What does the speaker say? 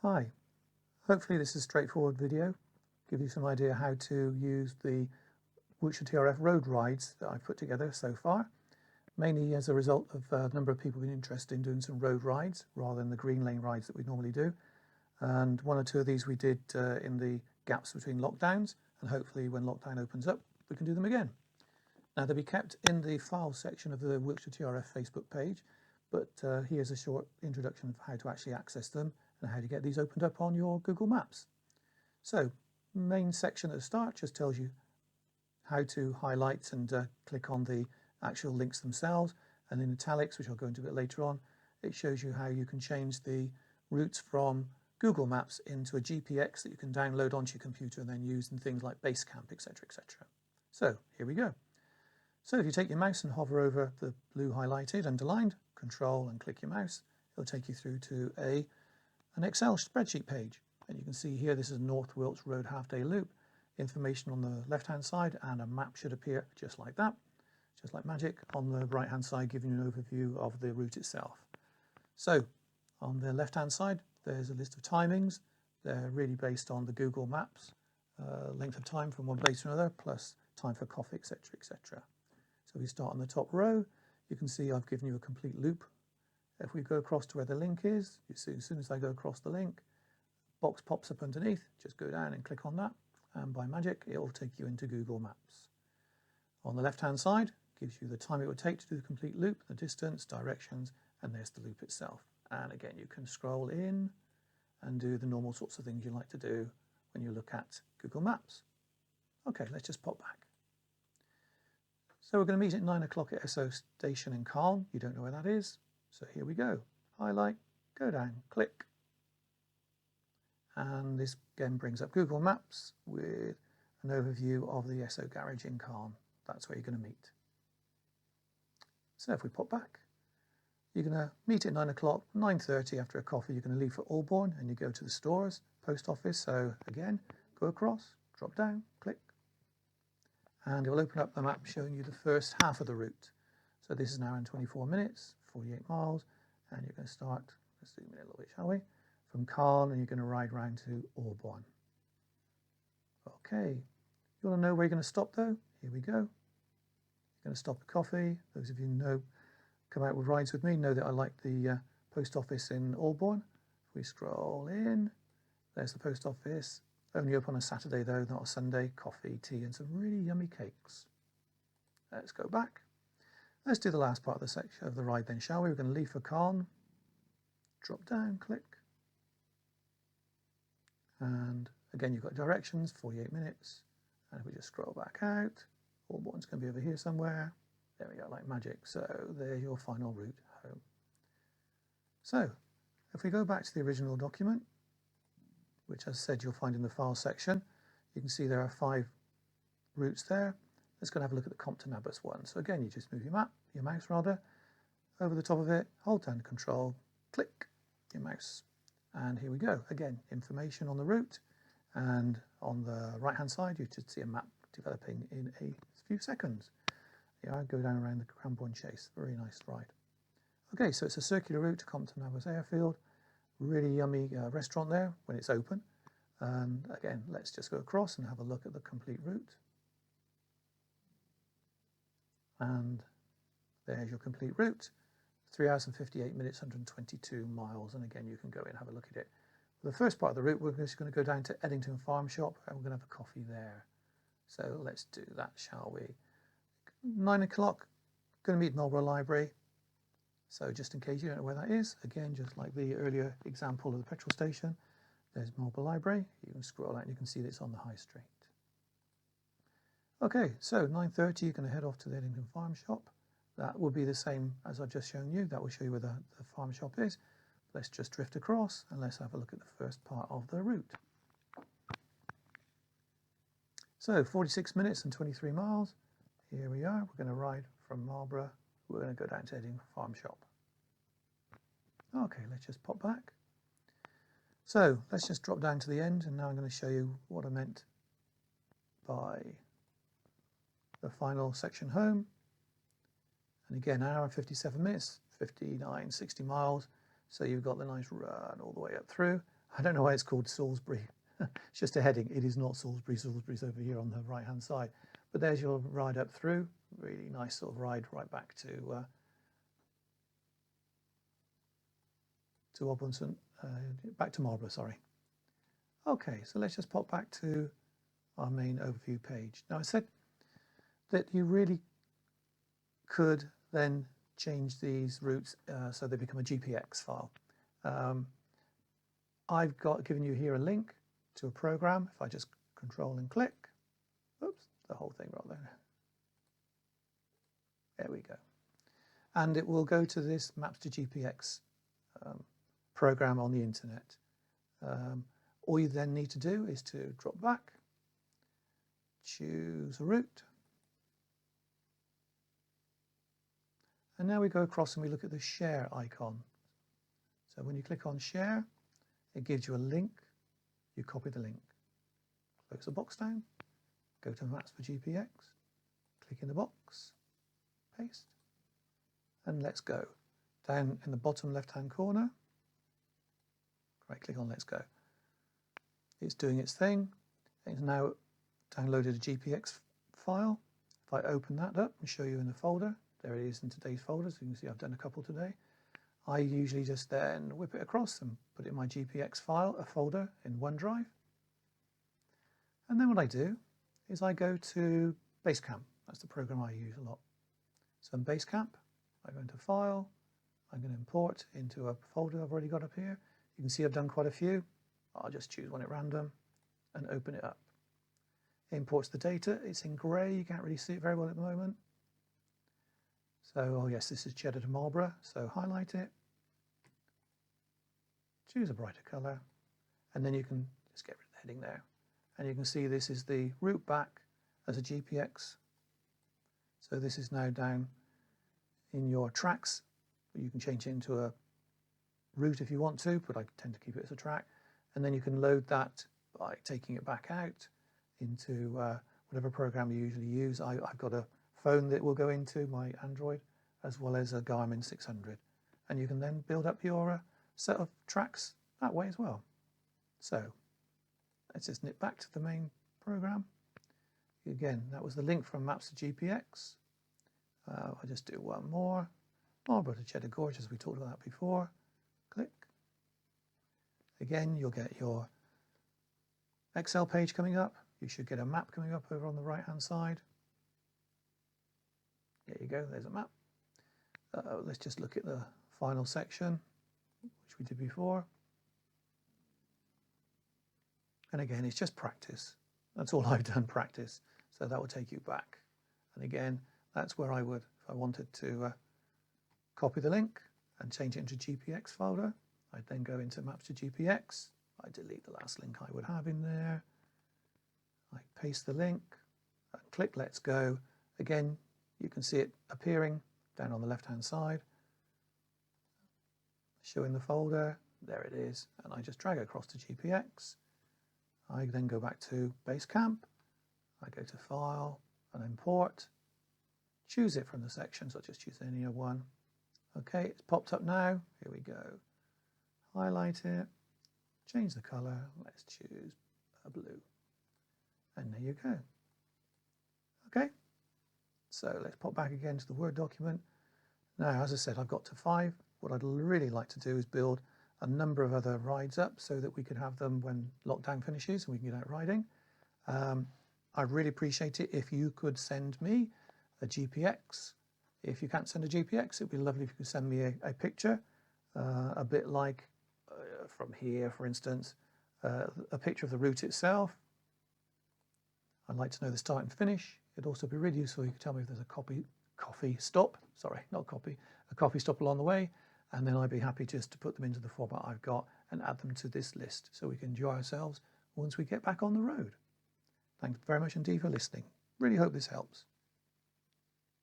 Hi, hopefully this is a straightforward video, give you some idea how to use the WTRF Road Rides that I've put together so far, mainly as a result of a number of people being interested in doing some road rides rather than the green lane rides that we normally do. And one or two of these we did in the gaps between lockdowns, and hopefully when lockdown opens up we can do them again. Now they'll be kept in the file section of the WTRF Facebook page, but here's a short introduction of how to actually access them and how to get these opened up on your Google Maps. So, main section at the start just tells you how to highlight and click on the actual links themselves, and in italics, which I'll go into a bit later on, it shows you how you can change the routes from Google Maps into a GPX that you can download onto your computer and then use in things like Basecamp, etc., etc. So, here we go. So if you take your mouse and hover over the blue highlighted, underlined, control and click your mouse, it'll take you through to an Excel spreadsheet page. And you can see here, this is North Wilts Road half-day loop, information on the left-hand side, and a map should appear just like that, just like magic, on the right-hand side, giving you an overview of the route itself. So on the left-hand side, there's a list of timings. They're really based on the Google Maps, length of time from one place to another, plus time for coffee, etc., etc. So if we start on the top row, you can see I've given you a complete loop. If we go across to where the link is, you see as soon as I go across the link, box pops up underneath, just go down and click on that, and by magic it will take you into Google Maps. On the left hand side, gives you the time it would take to do the complete loop, the distance, directions, and there's the loop itself. And again, you can scroll in and do the normal sorts of things you like to do when you look at Google Maps. Okay, let's just pop back. So we're going to meet at 9 o'clock at SO Station in Calne. You don't know where that is, so here we go. Highlight, go down, click. And this again brings up Google Maps with an overview of the SO garage in Calne. That's where you're going to meet. So if we pop back, you're going to meet at 9 o'clock, 9:30 after a coffee. You're going to leave for Albourne and you go to the stores, post office. So again, go across, drop down, click. And it will open up the map showing you the first half of the route. So this is an hour and 24 minutes, 48 miles, and you're going to start, let's zoom in a little bit, shall we? From Calne, and you're going to ride round to Albourne. Okay, you want to know where you're going to stop though? Here we go. You're going to stop at coffee. Those of you who know, come out with rides with me, know that I like the post office in Albourne. If we scroll in, there's the post office. Only open on a Saturday though, not a Sunday. Coffee, tea, and some really yummy cakes. Let's go back. Let's do the last part of the section of the ride then, shall we? We're going to leave for Calne. Drop down, click. And again, you've got directions, 48 minutes. And if we just scroll back out, Albourne's going to be over here somewhere. There we go, like magic. So there's your final route home. So if we go back to the original document, which as I said you'll find in the file section, you can see there are 5 routes there. Let's go and have a look at the Compton Abbas one. So again, you just move your mouse over the top of it, hold down Control, click your mouse, and here we go. Again, information on the route, and on the right hand side you should see a map developing in a few seconds. Yeah, I go down around the Cranbourne Chase. Very nice ride. Okay, so it's a circular route to Compton Abbas Airfield. Really yummy restaurant there when it's open. And again, let's just go across and have a look at the complete route. And there's your complete route. 3 hours and 58 minutes, 122 miles. And again, you can go in and have a look at it. For the first part of the route, we're just going to go down to Eddington Farm Shop and we're going to have a coffee there. So let's do that, shall we? 9 o'clock, going to meet Marlborough Library. So just in case you don't know where that is, again, just like the earlier example of the petrol station, there's Marlborough Library. You can scroll out and you can see that it's on the high street. Okay, so 9:30, you're going to head off to the Eddington Farm Shop. That will be the same as I've just shown you. That will show you where the farm shop is. Let's just drift across and let's have a look at the first part of the route. So 46 minutes and 23 miles. Here we are. We're going to ride from Marlborough. We're going to go down to Eddington Farm Shop. Okay, let's just pop back. So let's just drop down to the end, and now I'm going to show you what I meant by the final section home. And again, an hour and 57 minutes, 59, 60 miles. So you've got the nice run all the way up through. I don't know why it's called Salisbury. It's just a heading. It is not Salisbury. Salisbury's over here on the right hand side. But there's your ride up through. Really nice sort of ride right back to Oblinson, back to Marlborough, sorry. Okay, so let's just pop back to our main overview page. Now I said that you really could then change these routes so they become a GPX file. I've given you here a link to a program. If I just control and click, oops, the whole thing right there. There we go. And it will go to this Maps to GPX program on the internet. All you then need to do is to drop back, choose a route, and now we go across and we look at the share icon. So when you click on share, it gives you a link. You copy the link, close the box down, go to Maps for GPX, click in the box, paste, and let's go. Down in the bottom left hand corner, right click on let's go. It's doing its thing. It's now downloaded a GPX file. If I open that up and show you in the folder, there it is in today's folder. So you can see I've done a couple today. I usually just then whip it across and put it in my GPX file, a folder in OneDrive. And then what I do is I go to Basecamp. That's the program I use a lot. So in Basecamp, I go into File, I'm going to import into a folder I've already got up here. You can see I've done quite a few. I'll just choose one at random and open it up. It imports the data. It's in grey. You can't really see it very well at the moment. So, oh yes, this is Cheddar to Marlborough. So highlight it, choose a brighter colour, and then you can just get rid of the heading there. And you can see this is the route back as a GPX. So this is now down in your tracks. You can change it into a route if you want to, but I tend to keep it as a track. And then you can load that by taking it back out into whatever program you usually use. I've got a phone that will go into my Android, as well as a Garmin 600. And you can then build up your set of tracks that way as well. So let's just nip back to the main program. Again, that was the link from Maps to GPX. I'll just do one more. Marlborough to Cheddar Gorge, as we talked about before. Click. Again, you'll get your Excel page coming up. You should get a map coming up over on the right hand side. There you go, there's a map. Let's just look at the final section, which we did before. And again, it's just practice. That's all I've done, practice. So that will take you back. And again, that's where I would, if I wanted to copy the link and change it into GPX folder, I'd then go into Maps to GPX. I delete the last link I would have in there. I paste the link and click Let's Go. Again, you can see it appearing down on the left-hand side, showing the folder. There it is. And I just drag it across to GPX. I then go back to Basecamp. I go to File and Import. Choose it from the section, so I'll just choose any one. Okay, it's popped up now. Here we go. Highlight it, change the color. Let's choose a blue. And there you go. Okay, so let's pop back again to the Word document. Now, as I said, I've got to 5. What I'd really like to do is build a number of other rides up so that we could have them when lockdown finishes and we can get out riding. I'd really appreciate it if you could send me a GPX. If you can't send a GPX, it'd be lovely if you could send me a picture, a bit like from here, for instance, a picture of the route itself. I'd like to know the start and finish. It'd also be really useful if you could tell me if there's a coffee stop along the way, and then I'd be happy just to put them into the format I've got and add them to this list so we can enjoy ourselves once we get back on the road. Thanks very much indeed for listening. Really hope this helps.